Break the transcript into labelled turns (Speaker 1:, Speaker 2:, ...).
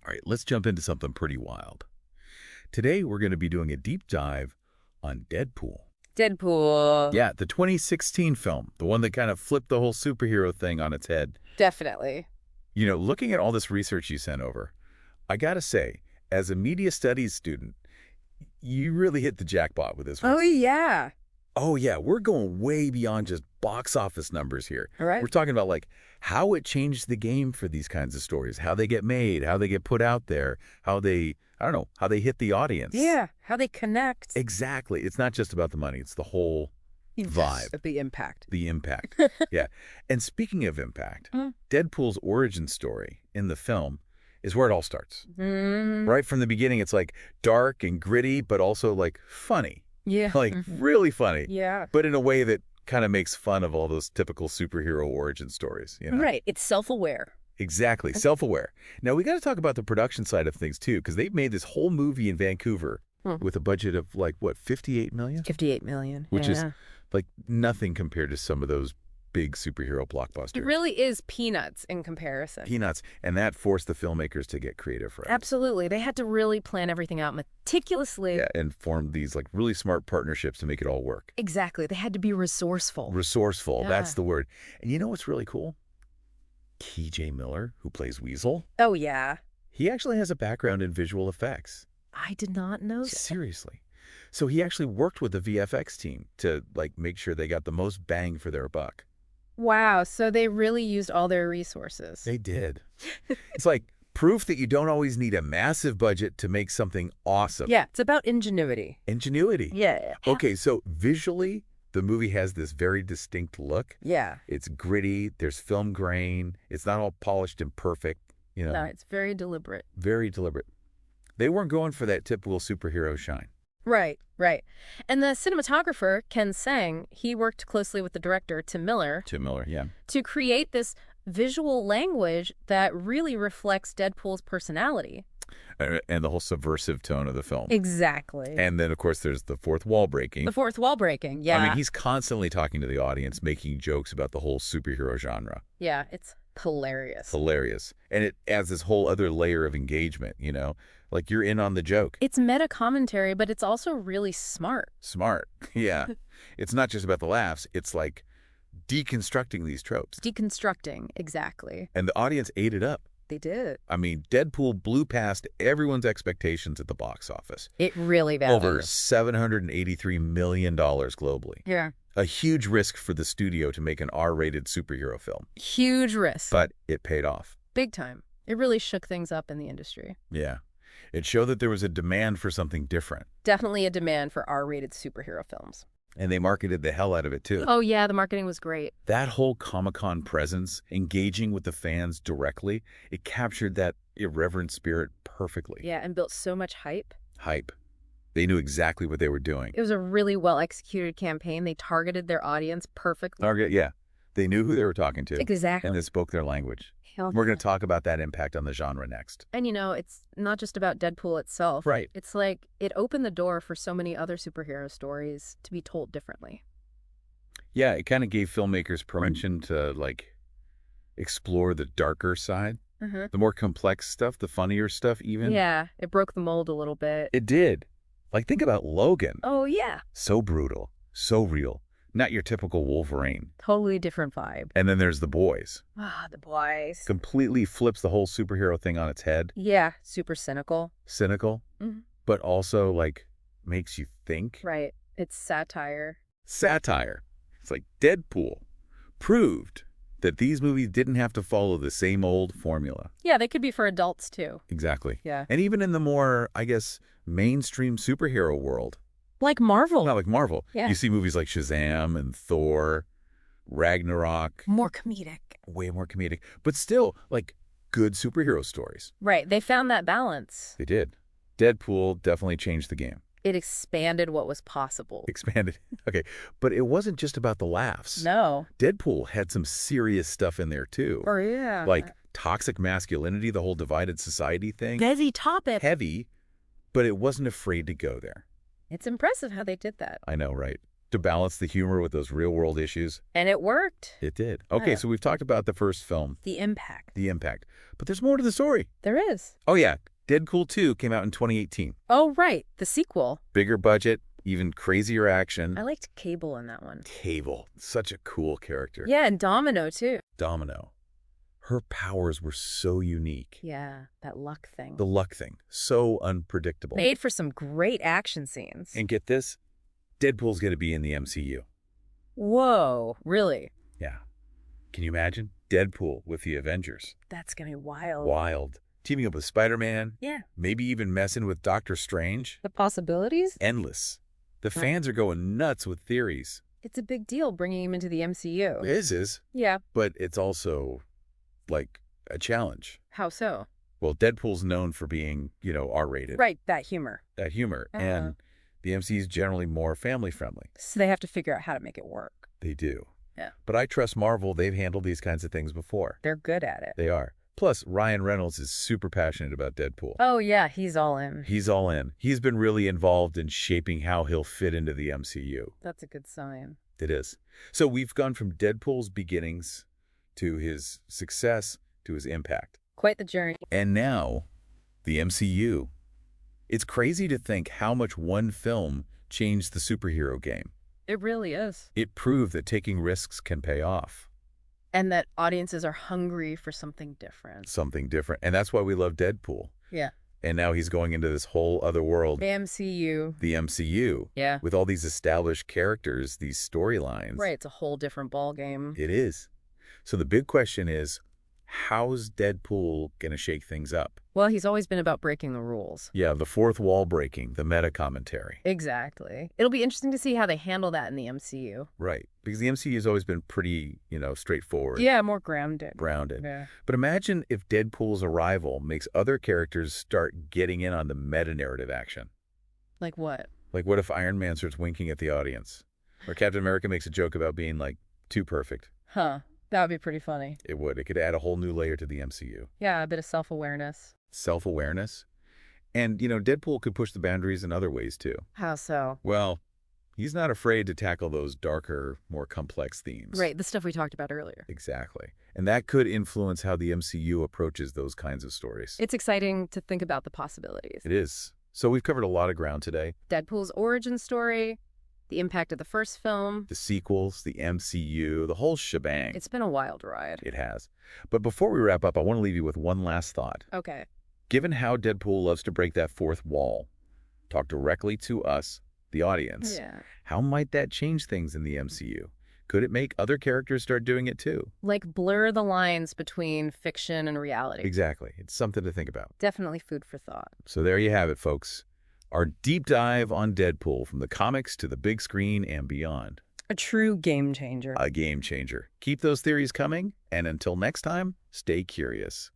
Speaker 1: All right, let's jump into something pretty wild. Today, we're going to be doing a deep dive on Deadpool.
Speaker 2: Deadpool.
Speaker 1: Yeah, the 2016 film, the one that kind of flipped the whole superhero thing on its head.
Speaker 2: Definitely.
Speaker 1: You know, looking at all this research you sent over, I got to say, as a media studies student, you really hit the jackpot with this one.
Speaker 2: Oh, yeah.
Speaker 1: Oh, yeah, we're going way beyond just box office numbers here.
Speaker 2: All right.
Speaker 1: We're talking about, like, how it changed the game for these kinds of stories, how they get made, how they get put out there, how they, I don't know, how they hit the audience.
Speaker 2: Yeah, how they connect.
Speaker 1: Exactly. It's not just about the money. It's the whole vibe.
Speaker 2: The impact.
Speaker 1: The impact. Yeah. And speaking of impact, Deadpool's origin story in the film is where it all starts. Right from the beginning, it's like dark and gritty, but also like funny.
Speaker 2: Yeah.
Speaker 1: Like really funny.
Speaker 2: Yeah.
Speaker 1: But in a way that kind of makes fun of all those typical superhero origin stories. You know?
Speaker 2: Right. It's self-aware.
Speaker 1: Exactly. Self-aware. Now, we got to talk about the production side of things, too, because they've made this whole movie in Vancouver with a budget of, like, what, $58 million?
Speaker 2: $58 million.
Speaker 1: Which is, like, nothing compared to some of those big superhero blockbusters.
Speaker 2: It really is peanuts in comparison.
Speaker 1: Peanuts. And that forced the filmmakers to get creative, right?
Speaker 2: Absolutely. They had to really plan everything out meticulously.
Speaker 1: Yeah, and form these, like, really smart partnerships to make it all work.
Speaker 2: Exactly. They had to be resourceful.
Speaker 1: Resourceful. Yeah. That's the word. And you know what's really cool? T.J. Miller, who plays Weasel.
Speaker 2: Oh, yeah.
Speaker 1: He actually has a background in visual effects.
Speaker 2: I did not know that.
Speaker 1: Seriously. So he actually worked with the VFX team to, like, make sure they got the most bang for their buck.
Speaker 2: Wow. So they really used all their resources.
Speaker 1: They did. It's like proof that you don't always need a massive budget to make something awesome.
Speaker 2: Yeah. It's about ingenuity.
Speaker 1: Ingenuity.
Speaker 2: Yeah.
Speaker 1: Okay, so visually, the movie has this very distinct look.
Speaker 2: Yeah.
Speaker 1: It's gritty. There's film grain. It's not all polished and perfect. You know.
Speaker 2: No, it's very deliberate.
Speaker 1: Very deliberate. They weren't going for that typical superhero shine.
Speaker 2: Right, right. And the cinematographer, Ken Sang, he worked closely with the director, Tim Miller.
Speaker 1: Tim Miller, yeah.
Speaker 2: To create this visual language that really reflects Deadpool's personality.
Speaker 1: And the whole subversive tone of the film.
Speaker 2: Exactly.
Speaker 1: And then, of course, there's the fourth wall breaking.
Speaker 2: The fourth wall breaking, yeah.
Speaker 1: I mean, he's constantly talking to the audience, making jokes about the whole superhero genre.
Speaker 2: Yeah, it's hilarious.
Speaker 1: Hilarious. And it adds this whole other layer of engagement, you know? Like, you're in on the joke.
Speaker 2: It's meta commentary, but it's also really smart.
Speaker 1: Smart, yeah. It's not just about the laughs. It's like deconstructing these tropes.
Speaker 2: Deconstructing, exactly.
Speaker 1: And the audience ate it up.
Speaker 2: They did.
Speaker 1: I mean, Deadpool blew past everyone's expectations at the box office.
Speaker 2: It really valued.
Speaker 1: Over $783 million globally.
Speaker 2: Yeah.
Speaker 1: A huge risk for the studio to make an R-rated superhero film.
Speaker 2: Huge risk.
Speaker 1: But it paid off.
Speaker 2: Big time. It really shook things up in the industry.
Speaker 1: Yeah. It showed that there was a demand for something different.
Speaker 2: Definitely a demand for R-rated superhero films.
Speaker 1: And they marketed the hell out of it, too.
Speaker 2: Oh, yeah, the marketing was great.
Speaker 1: That whole Comic-Con presence, engaging with the fans directly, it captured that irreverent spirit perfectly.
Speaker 2: Yeah, and built so much hype.
Speaker 1: Hype. They knew exactly what they were doing.
Speaker 2: It was a really well-executed campaign. They targeted their audience perfectly.
Speaker 1: Yeah. They knew who they were talking to.
Speaker 2: Exactly.
Speaker 1: And they spoke their language.
Speaker 2: Hell
Speaker 1: We're going
Speaker 2: yeah.
Speaker 1: to talk about that impact on the genre next.
Speaker 2: And, you know, it's not just about Deadpool itself.
Speaker 1: Right.
Speaker 2: It's like it opened the door for so many other superhero stories to be told differently.
Speaker 1: Yeah, it kind of gave filmmakers permission to, like, explore the darker side. The more complex stuff, the funnier stuff even.
Speaker 2: Yeah, it broke the mold a little bit.
Speaker 1: It did. Like, think about Logan.
Speaker 2: Oh, yeah.
Speaker 1: So brutal. So real. Not your typical Wolverine.
Speaker 2: Totally different vibe.
Speaker 1: And then there's The Boys.
Speaker 2: Ah, The Boys.
Speaker 1: Completely flips the whole superhero thing on its head.
Speaker 2: Yeah, super cynical.
Speaker 1: Cynical. But also, like, makes you think.
Speaker 2: Right. It's satire.
Speaker 1: Satire. It's like Deadpool proved that these movies didn't have to follow the same old formula.
Speaker 2: Yeah, they could be for adults, too.
Speaker 1: Exactly.
Speaker 2: Yeah.
Speaker 1: And even in the more, I guess, mainstream superhero world.
Speaker 2: Like Marvel.
Speaker 1: Not like Marvel.
Speaker 2: Yeah.
Speaker 1: You see movies like Shazam and Thor, Ragnarok.
Speaker 2: More comedic.
Speaker 1: Way more comedic. But still, like, good superhero stories.
Speaker 2: Right. They found that balance.
Speaker 1: They did. Deadpool definitely changed the game.
Speaker 2: It expanded what was possible.
Speaker 1: Expanded. Okay. But it wasn't just about the laughs.
Speaker 2: No.
Speaker 1: Deadpool had some serious stuff in there, too.
Speaker 2: Oh, yeah.
Speaker 1: Like toxic masculinity, the whole divided society thing.
Speaker 2: Heavy topic.
Speaker 1: Heavy, but it wasn't afraid to go there.
Speaker 2: It's impressive how they did that.
Speaker 1: I know, right? to balance the humor with those real-world issues.
Speaker 2: And it worked.
Speaker 1: It did. Okay, so we've talked about the first film.
Speaker 2: The impact.
Speaker 1: The impact. But there's more to the story.
Speaker 2: There is.
Speaker 1: Oh, yeah. Deadpool 2 came out in 2018.
Speaker 2: Oh, right. The sequel.
Speaker 1: Bigger budget, even crazier action.
Speaker 2: I liked Cable in that one.
Speaker 1: Cable. Such a cool character.
Speaker 2: Yeah, and Domino, too.
Speaker 1: Domino. Her powers were so unique.
Speaker 2: Yeah, that luck thing.
Speaker 1: The luck thing. So unpredictable.
Speaker 2: Made for some great action scenes.
Speaker 1: And get this, Deadpool's going to be in the MCU.
Speaker 2: Whoa, really?
Speaker 1: Yeah. Can you imagine? Deadpool with the Avengers.
Speaker 2: That's going to be wild.
Speaker 1: Wild. Teaming up with Spider-Man.
Speaker 2: Yeah.
Speaker 1: Maybe even messing with Doctor Strange.
Speaker 2: The possibilities?
Speaker 1: Endless. The fans are going nuts with theories.
Speaker 2: It's a big deal bringing him into the MCU.
Speaker 1: It is.
Speaker 2: Yeah.
Speaker 1: But it's also, like, a challenge.
Speaker 2: How so?
Speaker 1: Well, Deadpool's known for being, R-rated.
Speaker 2: Right, that humor.
Speaker 1: That humor. And the MCU is generally more family-friendly.
Speaker 2: So they have to figure out how to make it work.
Speaker 1: They do.
Speaker 2: Yeah.
Speaker 1: But I trust Marvel. They've handled these kinds of things before.
Speaker 2: They're good at it.
Speaker 1: They are. Plus, Ryan Reynolds is super passionate about Deadpool.
Speaker 2: Oh, yeah, he's all in.
Speaker 1: He's all in. He's been really involved in shaping how he'll fit into the MCU.
Speaker 2: That's a good sign.
Speaker 1: It is. So we've gone from Deadpool's beginnings to his success to his impact.
Speaker 2: Quite the journey.
Speaker 1: And now, the MCU. It's crazy to think how much one film changed the superhero game.
Speaker 2: It really is.
Speaker 1: It proved that taking risks can pay off.
Speaker 2: And that audiences are hungry for something different.
Speaker 1: Something different. And that's why we love Deadpool.
Speaker 2: Yeah.
Speaker 1: And now he's going into this whole other world.
Speaker 2: The MCU.
Speaker 1: The MCU.
Speaker 2: Yeah.
Speaker 1: With all these established characters, these storylines.
Speaker 2: Right, it's a whole different ballgame.
Speaker 1: It is. So the big question is, how's Deadpool going to shake things up?
Speaker 2: Well, he's always been about breaking the rules.
Speaker 1: Yeah, the fourth wall breaking, the meta commentary.
Speaker 2: Exactly. It'll be interesting to see how they handle that in the MCU.
Speaker 1: Right, because the MCU has always been pretty, straightforward.
Speaker 2: Yeah, more grounded.
Speaker 1: Grounded.
Speaker 2: Yeah.
Speaker 1: But imagine if Deadpool's arrival makes other characters start getting in on the meta-narrative action.
Speaker 2: Like what?
Speaker 1: Like what if Iron Man starts winking at the audience? Or Captain America makes a joke about being, too perfect.
Speaker 2: Huh. That would be pretty funny.
Speaker 1: It would. It could add a whole new layer to the MCU.
Speaker 2: Yeah, a bit of self-awareness.
Speaker 1: Self-awareness. And, Deadpool could push the boundaries in other ways, too.
Speaker 2: How so?
Speaker 1: Well, he's not afraid to tackle those darker, more complex themes.
Speaker 2: Right, the stuff we talked about earlier.
Speaker 1: Exactly. And that could influence how the MCU approaches those kinds of stories.
Speaker 2: It's exciting to think about the possibilities.
Speaker 1: It is. So we've covered a lot of ground today.
Speaker 2: Deadpool's origin story, the impact of the first film.
Speaker 1: The sequels, the MCU, the whole shebang.
Speaker 2: It's been a wild ride.
Speaker 1: It has. But before we wrap up, I want to leave you with one last thought.
Speaker 2: Okay.
Speaker 1: Given how Deadpool loves to break that fourth wall, talk directly to us, the audience.
Speaker 2: Yeah.
Speaker 1: How might that change things in the MCU? Could it make other characters start doing it too?
Speaker 2: Like blur the lines between fiction and reality.
Speaker 1: Exactly. It's something to think about.
Speaker 2: Definitely food for thought.
Speaker 1: So there you have it, folks. Our deep dive on Deadpool, from the comics to the big screen and beyond.
Speaker 2: A true game changer.
Speaker 1: A game changer. Keep those theories coming, and until next time, stay curious.